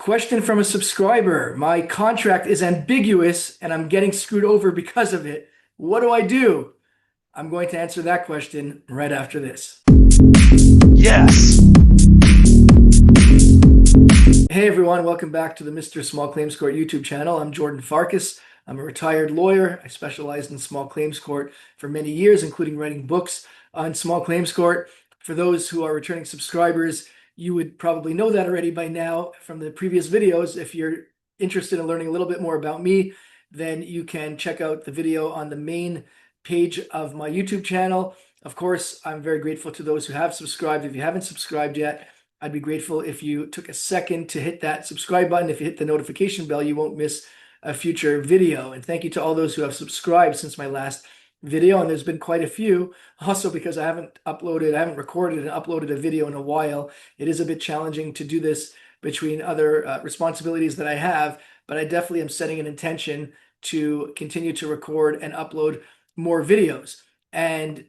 Question from a subscriber. My contract is ambiguous and I'm getting screwed over because of it. What do I do? I'm going to answer that question right after this. Yes. Hey everyone, welcome back to the Mr. Small Claims Court YouTube channel. I'm Jordan Farkas. I'm a retired lawyer. I specialized in small claims court for many years, including writing books on small claims court. For those who are returning subscribers, you would probably know that already by now from the previous videos. If you're interested in learning a little bit more about me, then you can check out the video on the main page of my YouTube channel. Of course, I'm very grateful to those who have subscribed. If you haven't subscribed yet, I'd be grateful if you took a second to hit that subscribe button. If you hit the notification bell, you won't miss a future video. And thank you to all those who have subscribed since my last video. And there's been quite a few. Also, because I haven't recorded and uploaded a video in a while. It is a bit challenging to do this between other responsibilities that I have, but I definitely am setting an intention to continue to record and upload more videos. And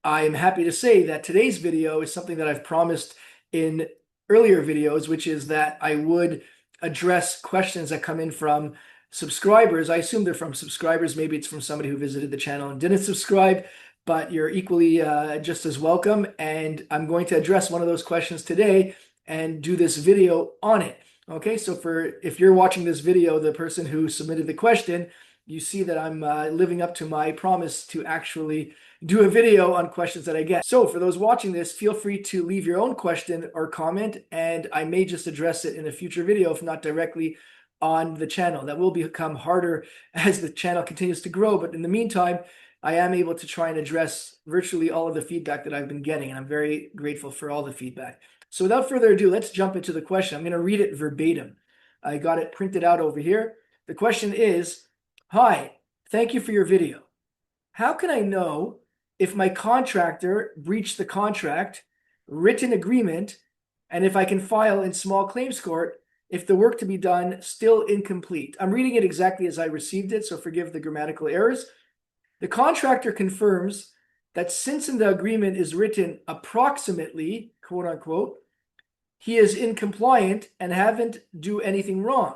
I am happy to say that today's video is something that I've promised in earlier videos, which is that I would address questions that come in from subscribers. I assume they're from subscribers. Maybe it's from somebody who visited the channel and didn't subscribe, but you're equally just as welcome. And I'm going to address one of those questions today and do this video on it. Okay, so if you're watching this video, the person who submitted the question, you see that I'm living up to my promise to actually do a video on questions that I get. So for those watching this, feel free to leave your own question or comment, and I may just address it in a future video, if not directly on the channel. That will become harder as the channel continues to grow, but in the meantime, I am able to try and address virtually all of the feedback that I've been getting, and I'm very grateful for all the feedback. So without further ado, let's jump into the question. I'm going to read it verbatim. I got it printed out over here. The question is, "Hi, thank you for your video. How can I know if my contractor breached the contract, written agreement, and if I can file in small claims court if the work to be done still incomplete?" I'm reading it exactly as I received it, so forgive the grammatical errors. "The contractor confirms that since in the agreement is written approximately, quote unquote, he is in compliant and haven't do anything wrong.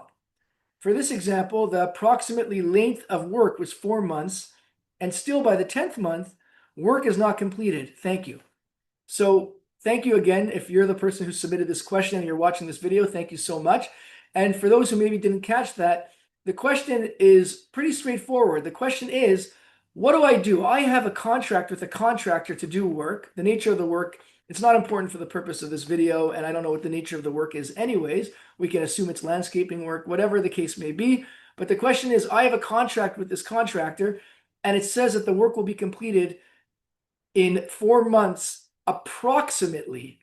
For this example, the approximately length of work was 4 months, and still by the 10th month, work is not completed. Thank you." So thank you again. If you're the person who submitted this question and you're watching this video, thank you so much. And for those who maybe didn't catch that, the question is pretty straightforward. The question is, what do I do? I have a contract with a contractor to do work. The nature of the work, it's not important for the purpose of this video, and I don't know what the nature of the work is anyways. We can assume it's landscaping work, whatever the case may be. But the question is, I have a contract with this contractor, and it says that the work will be completed in 4 months approximately.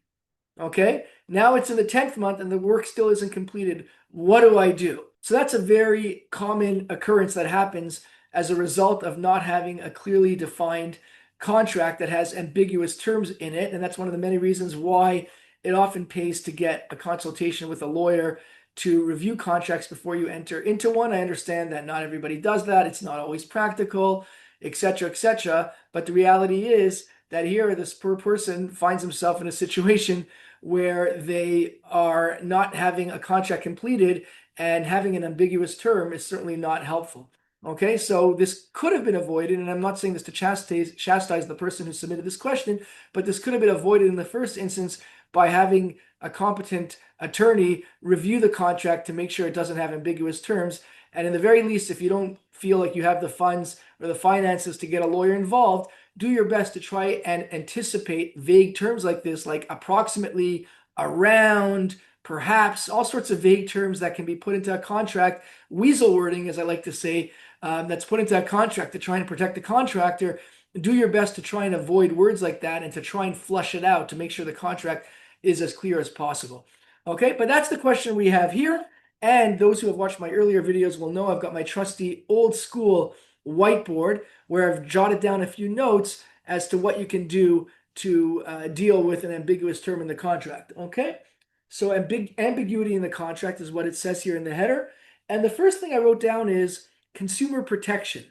Okay, now it's in the 10th month and the work still isn't completed. What do I do? So that's a very common occurrence that happens as a result of not having a clearly defined contract that has ambiguous terms in it. And that's one of the many reasons why it often pays to get a consultation with a lawyer to review contracts before you enter into one. I understand that not everybody does that. It's not always practical, etc., etc. But the reality is that here this poor person finds himself in a situation where they are not having a contract completed, and having an ambiguous term is certainly not helpful. Okay, so this could have been avoided, and I'm not saying this to chastise the person who submitted this question, but this could have been avoided in the first instance by having a competent attorney review the contract to make sure it doesn't have ambiguous terms. And in the very least, if you don't feel like you have the funds or the finances to get a lawyer involved, do your best to try and anticipate vague terms like this, like approximately, around, perhaps, all sorts of vague terms that can be put into a contract. Weasel wording, as I like to say, that's put into a contract to try and protect the contractor. Do your best to try and avoid words like that and to try and flush it out to make sure the contract is as clear as possible. Okay, but that's the question we have here. And those who have watched my earlier videos will know I've got my trusty old school whiteboard where I've jotted down a few notes as to what you can do to deal with an ambiguous term in the contract. Okay, so ambiguity in the contract is what it says here in the header. And the first thing I wrote down is consumer protection.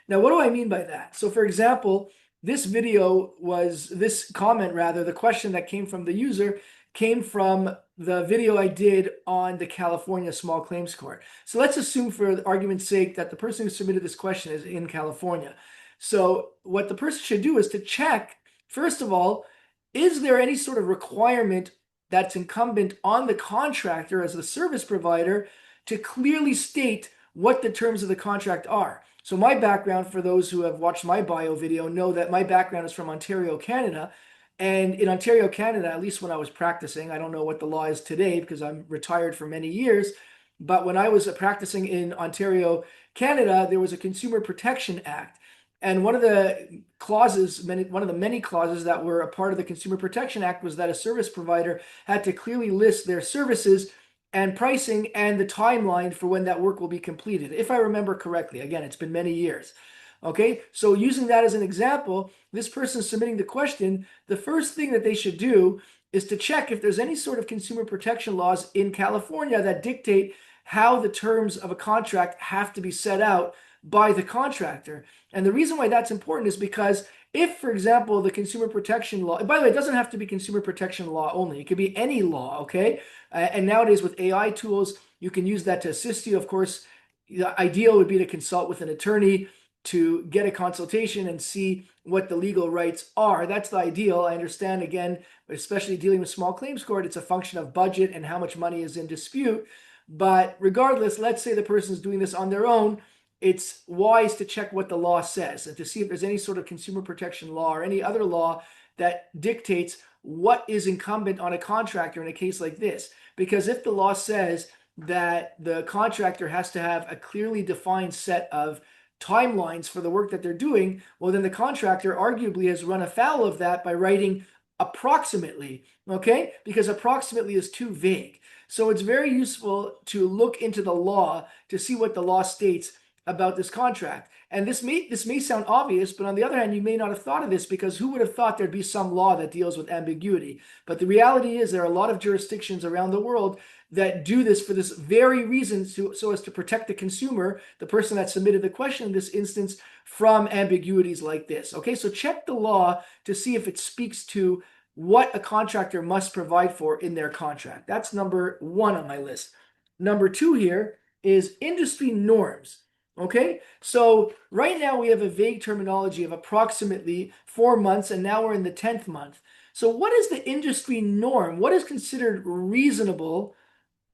Now, what do I mean by that? So for example, this comment, the question that came from the user came from the video I did on the California Small Claims Court. So let's assume, for argument's sake, that the person who submitted this question is in California. So what the person should do is to check, first of all, is there any sort of requirement that's incumbent on the contractor as the service provider to clearly state what the terms of the contract are. So my background, for those who have watched my bio video, know that my background is from Ontario, Canada. And in Ontario, Canada, at least when I was practicing, I don't know what the law is today because I'm retired for many years, but when I was practicing in Ontario, Canada, there was a Consumer Protection Act. And one of the clauses, one of the many clauses that were a part of the Consumer Protection Act was that a service provider had to clearly list their services and pricing and the timeline for when that work will be completed, if I remember correctly. Again, it's been many years. Okay, so using that as an example, this person submitting the question, the first thing that they should do is to check if there's any sort of consumer protection laws in California that dictate how the terms of a contract have to be set out by the contractor. And the reason why that's important is because if, for example, the consumer protection law, by the way, it doesn't have to be consumer protection law only, it could be any law, okay? And nowadays with AI tools, you can use that to assist you. Of course, the ideal would be to consult with an attorney to get a consultation and see what the legal rights are. That's the ideal. I understand, again, especially dealing with small claims court, it's a function of budget and how much money is in dispute. But regardless, let's say the person's doing this on their own, it's wise to check what the law says and to see if there's any sort of consumer protection law or any other law that dictates what is incumbent on a contractor in a case like this. Because if the law says that the contractor has to have a clearly defined set of timelines for the work that they're doing, well, then the contractor arguably has run afoul of that by writing approximately, okay? Because approximately is too vague. So it's very useful to look into the law to see what the law states about this contract. And this may sound obvious, but on the other hand, you may not have thought of this, because who would have thought there'd be some law that deals with ambiguity? But the reality is there are a lot of jurisdictions around the world that do this for this very reason, so as to protect the consumer, the person that submitted the question in this instance, from ambiguities like this. Okay, so check the law to see if it speaks to what a contractor must provide for in their contract. That's number one on my list. Number two here is industry norms. Okay, so right now we have a vague terminology of approximately 4 months, and now we're in the 10th month. So what is the industry norm? What is considered reasonable?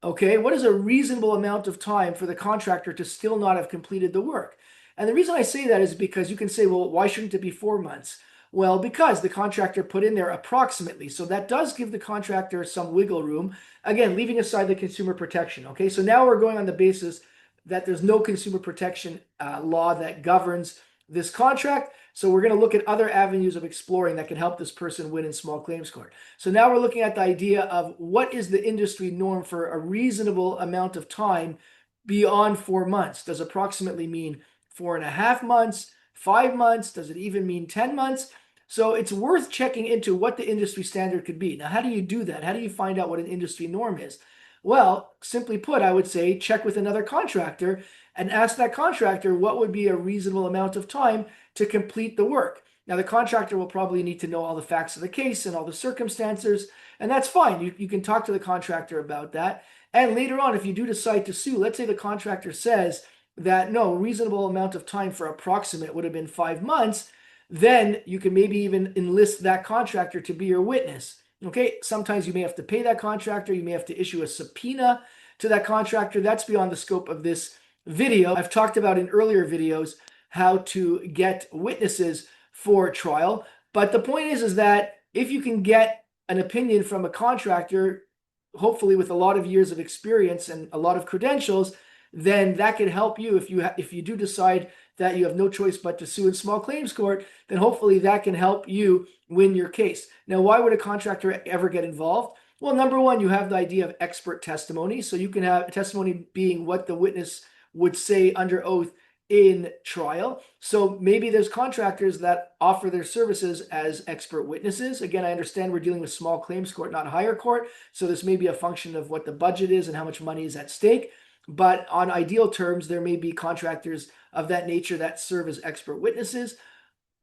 Okay, what is a reasonable amount of time for the contractor to still not have completed the work? And the reason I say that is because you can say, well, why shouldn't it be 4 months? Well, because the contractor put in there approximately. So that does give the contractor some wiggle room. Again, leaving aside the consumer protection. Okay, so now we're going on the basis that there's no consumer protection law that governs this contract. So we're going to look at other avenues of exploring that can help this person win in small claims court. So now we're looking at the idea of what is the industry norm for a reasonable amount of time beyond 4 months. Does approximately mean 4.5 months, 5 months? Does it even mean 10 months? So it's worth checking into what the industry standard could be. Now, how do you do that? How do you find out what an industry norm is? Well, simply put, I would say check with another contractor and ask that contractor what would be a reasonable amount of time to complete the work. Now, the contractor will probably need to know all the facts of the case and all the circumstances, and that's fine. You can talk to the contractor about that. And later on, if you do decide to sue, let's say the contractor says that no, reasonable amount of time for approximate would have been 5 months, then you can maybe even enlist that contractor to be your witness. Okay, sometimes you may have to pay that contractor, you may have to issue a subpoena to that contractor. That's beyond the scope of this video. I've talked about in earlier videos how to get witnesses for trial. But the point is that if you can get an opinion from a contractor, hopefully with a lot of years of experience and a lot of credentials, then that can help you if you do decide that you have no choice but to sue in small claims court, then hopefully that can help you win your case. Now, why would a contractor ever get involved? Well, number one, you have the idea of expert testimony. So you can have testimony being what the witness would say under oath in trial. So maybe there's contractors that offer their services as expert witnesses. Again, I understand we're dealing with small claims court, not higher court. So this may be a function of what the budget is and how much money is at stake. But on ideal terms, there may be contractors of that nature that serve as expert witnesses.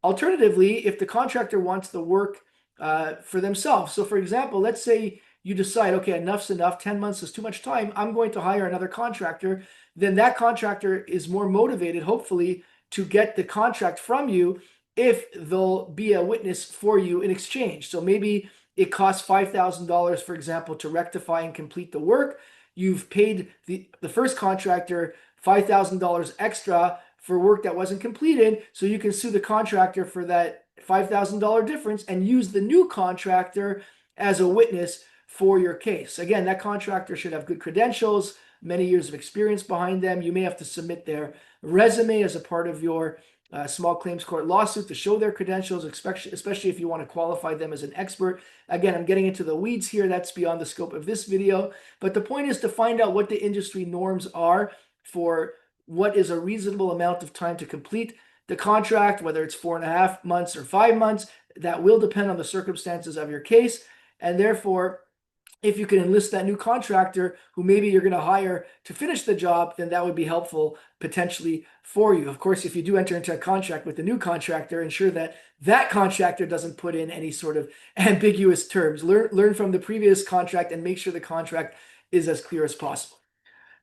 Alternatively, if the contractor wants the work for themselves. So for example, let's say you decide, okay, enough's enough, 10 months is too much time, I'm going to hire another contractor, then that contractor is more motivated, hopefully, to get the contract from you if they'll be a witness for you in exchange. So maybe it costs $5,000, for example, to rectify and complete the work. You've paid the first contractor $5,000 extra for work that wasn't completed, so you can sue the contractor for that $5,000 difference and use the new contractor as a witness for your case. Again, that contractor should have good credentials, many years of experience behind them. You may have to submit their resume as a part of your small claims court lawsuit to show their credentials, especially if you want to qualify them as an expert. Again, I'm getting into the weeds here. That's beyond the scope of this video. But the point is to find out what the industry norms are for what is a reasonable amount of time to complete the contract, whether it's 4.5 months or 5 months. That will depend on the circumstances of your case. And therefore, if you can enlist that new contractor who maybe you're going to hire to finish the job, then that would be helpful potentially for you. Of course, if you do enter into a contract with the new contractor, ensure that that contractor doesn't put in any sort of ambiguous terms. Learn from the previous contract and make sure the contract is as clear as possible.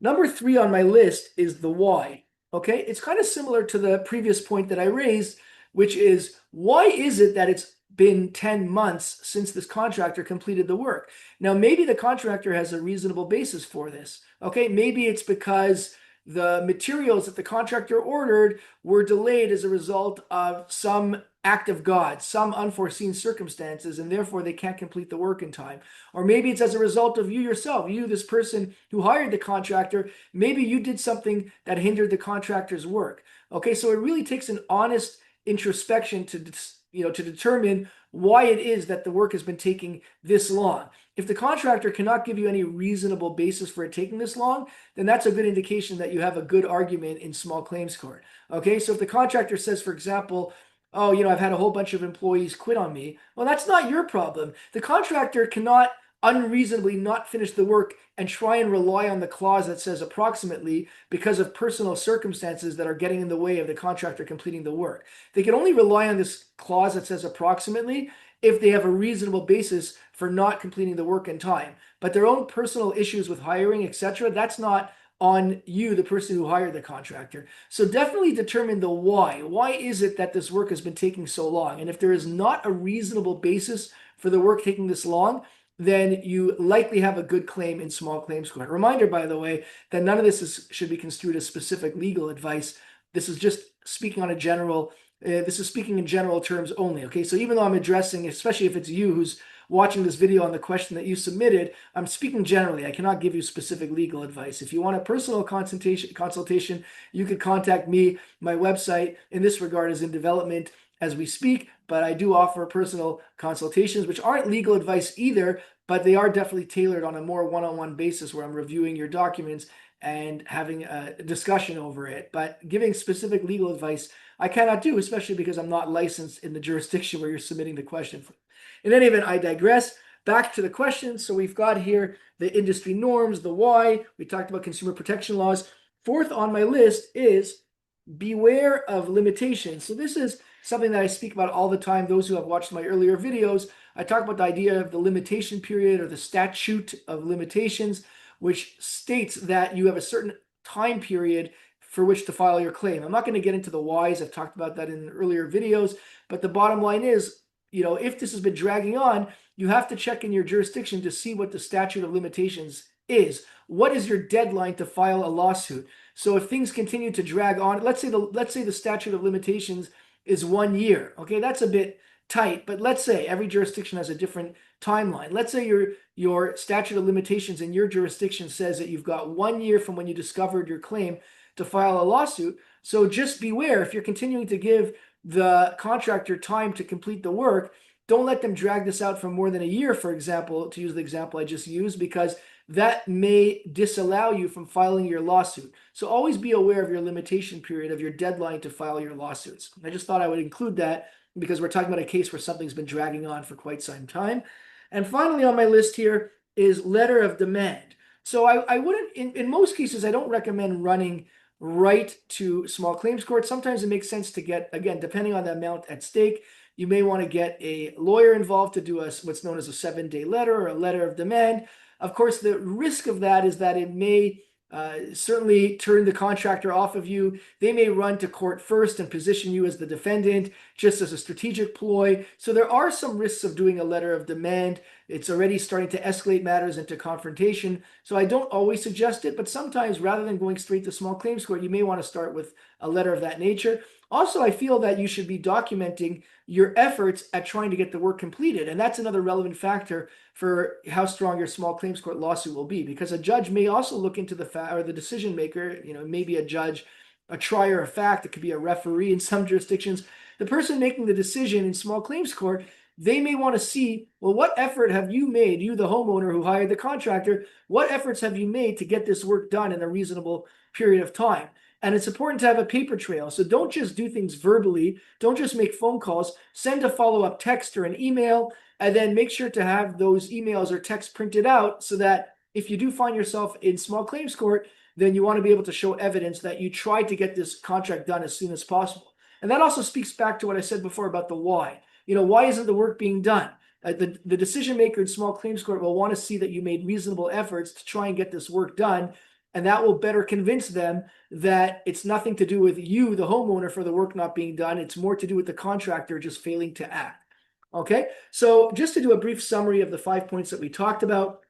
Number 3 on my list is the why. Okay, it's kind of similar to the previous point that I raised, which is why is it that it's been 10 months since this contractor completed the work? Now, maybe the contractor has a reasonable basis for this. Okay, maybe it's because the materials that the contractor ordered were delayed as a result of some act of God, some unforeseen circumstances, and therefore they can't complete the work in time. Or maybe it's as a result of you yourself, you, this person who hired the contractor, maybe you did something that hindered the contractor's work. Okay, so it really takes an honest introspection to determine why it is that the work has been taking this long. If the contractor cannot give you any reasonable basis for it taking this long, then that's a good indication that you have a good argument in small claims court. Okay, so if the contractor says, for example, oh, I've had a whole bunch of employees quit on me, well, that's not your problem. The contractor cannot unreasonably not finish the work and try and rely on the clause that says approximately because of personal circumstances that are getting in the way of the contractor completing the work. They can only rely on this clause that says approximately if they have a reasonable basis for not completing the work in time. But their own personal issues with hiring, etc., that's not on you, the person who hired the contractor. So definitely determine the why. Why is it that this work has been taking so long? And if there is not a reasonable basis for the work taking this long, then you likely have a good claim in small claims court. Reminder, by the way, that none of this should be construed as specific legal advice. This is just speaking on a general, this is speaking in general terms only, okay? So even though I'm addressing, especially if it's you who's watching this video on the question that you submitted, I'm speaking generally. I cannot give you specific legal advice. If you want a personal consultation, you could contact me. My website in this regard is in development as we speak, but I do offer personal consultations, which aren't legal advice either, but they are definitely tailored on a more one-on-one basis where I'm reviewing your documents and having a discussion over it. But giving specific legal advice, I cannot do, especially because I'm not licensed in the jurisdiction where you're submitting the question. In any event, I digress. Back to the question. So we've got here the industry norms, the why. We talked about consumer protection laws. 4th on my list is beware of limitations. So this is something that I speak about all the time. Those who have watched my earlier videos, I talk about the idea of the limitation period or the statute of limitations, which states that you have a certain time period for which to file your claim. I'm not going to get into the whys. I've talked about that in earlier videos, but the bottom line is, if this has been dragging on, you have to check in your jurisdiction to see what the statute of limitations is. What is your deadline to file a lawsuit? So if things continue to drag on, let's say the statute of limitations is 1 year. Okay, that's a bit tight, but let's say every jurisdiction has a different timeline. Let's say your statute of limitations in your jurisdiction says that you've got 1 year from when you discovered your claim to file a lawsuit. So just beware, if you're continuing to give the contractor time to complete the work, don't let them drag this out for more than a year, for example, to use the example I just used, because that may disallow you from filing your lawsuit. So always be aware of your limitation period, of your deadline to file your lawsuits. I just thought I would include that because we're talking about a case where something's been dragging on for quite some time. And finally on my list here is letter of demand. So I wouldn't, in most cases, I don't recommend running right to small claims court. Sometimes it makes sense to get, again, depending on the amount at stake, you may want to get a lawyer involved to do what's known as a 7-day letter or a letter of demand. Of course, the risk of that is that it may certainly turn the contractor off of you. They may run to court first and position you as the defendant just as a strategic ploy. So there are some risks of doing a letter of demand. It's already starting to escalate matters into confrontation. So I don't always suggest it, but sometimes rather than going straight to small claims court, you may want to start with a letter of that nature. Also, I feel that you should be documenting your efforts at trying to get the work completed. And that's another relevant factor for how strong your small claims court lawsuit will be, because a judge may also look into the fact, or the decision maker, maybe a judge, a trier of fact, it could be a referee in some jurisdictions. The person making the decision in small claims court, they may want to see, well, what effort have you made, you the homeowner who hired the contractor, what efforts have you made to get this work done in a reasonable period of time? And it's important to have a paper trail. So don't just do things verbally. Don't just make phone calls. Send a follow-up text or an email, and then make sure to have those emails or texts printed out so that if you do find yourself in small claims court, then you want to be able to show evidence that you tried to get this contract done as soon as possible. And that also speaks back to what I said before about the why. Why isn't the work being done? The decision maker in small claims court will want to see that you made reasonable efforts to try and get this work done. And that will better convince them that it's nothing to do with you, the homeowner, for the work not being done. It's more to do with the contractor just failing to act. Okay, so just to do a brief summary of the 5 points that we talked about.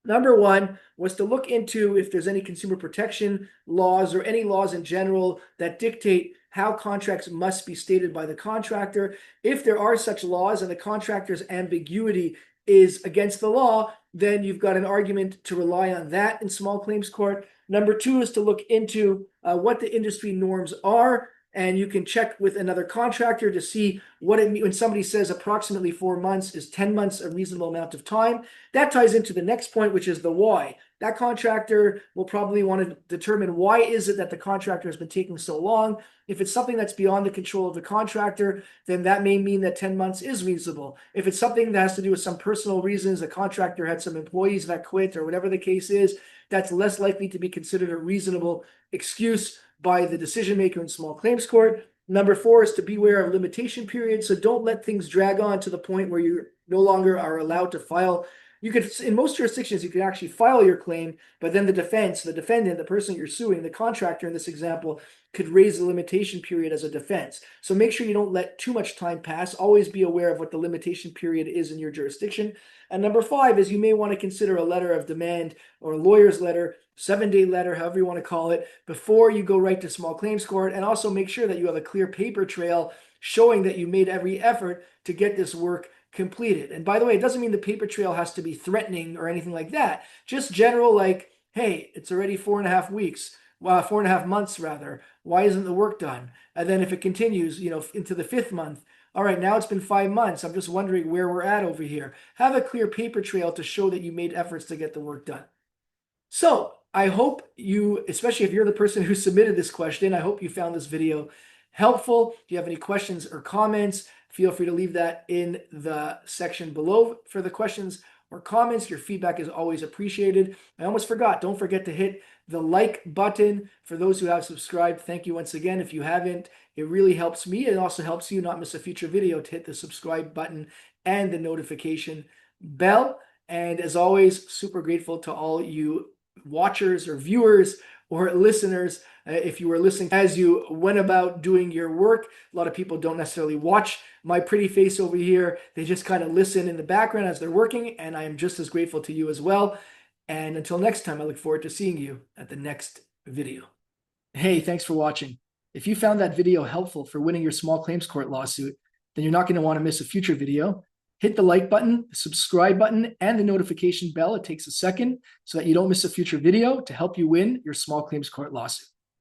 Number one was to look into if there's any consumer protection laws or any laws in general that dictate how contracts must be stated by the contractor. If there are such laws and the contractor's ambiguity is against the law, then you've got an argument to rely on that in small claims court. Number two is to look into what the industry norms are, and you can check with another contractor to see what it means when somebody says approximately 4 months. Is 10 months a reasonable amount of time? That ties into the next point, which is the why. That contractor will probably want to determine why is it that the contractor has been taking so long. If it's something that's beyond the control of the contractor, then that may mean that 10 months is reasonable. If it's something that has to do with some personal reasons, the contractor had some employees that quit or whatever the case is, that's less likely to be considered a reasonable excuse by the decision maker in small claims court. Number four is to beware of limitation periods. So don't let things drag on to the point where you no longer are allowed to file. You could, in most jurisdictions, you could actually file your claim, but then the defense, the defendant, the person you're suing, the contractor in this example, could raise the limitation period as a defense. So make sure you don't let too much time pass. Always be aware of what the limitation period is in your jurisdiction. And number five is you may want to consider a letter of demand or a lawyer's letter, 7-day letter, however you want to call it, before you go right to small claims court. And also make sure that you have a clear paper trail showing that you made every effort to get this work completed. And by the way, it doesn't mean the paper trail has to be threatening or anything like that. Just general, like, hey, it's already 4.5 weeks. Well, 4.5 months rather. Why isn't the work done? And then if it continues, into the 5th month, all right, now it's been 5 months. I'm just wondering where we're at over here. Have a clear paper trail to show that you made efforts to get the work done. So I hope you, especially if you're the person who submitted this question, I hope you found this video helpful. If you have any questions or comments, feel free to leave that in the section below for the questions or comments. Your feedback is always appreciated. I almost forgot, don't forget to hit the like button for those who have subscribed. Thank you once again. If you haven't, it really helps me. It also helps you not miss a future video to hit the subscribe button and the notification bell. And as always, super grateful to all you watchers or viewers or listeners. If you were listening as you went about doing your work, a lot of people don't necessarily watch my pretty face over here. They just kind of listen in the background as they're working, and I am just as grateful to you as well. And until next time, I look forward to seeing you at the next video. Hey, thanks for watching. If you found that video helpful for winning your small claims court lawsuit, then you're not going to want to miss a future video. Hit the like button, the subscribe button, and the notification bell. It takes a second so that you don't miss a future video to help you win your small claims court lawsuit.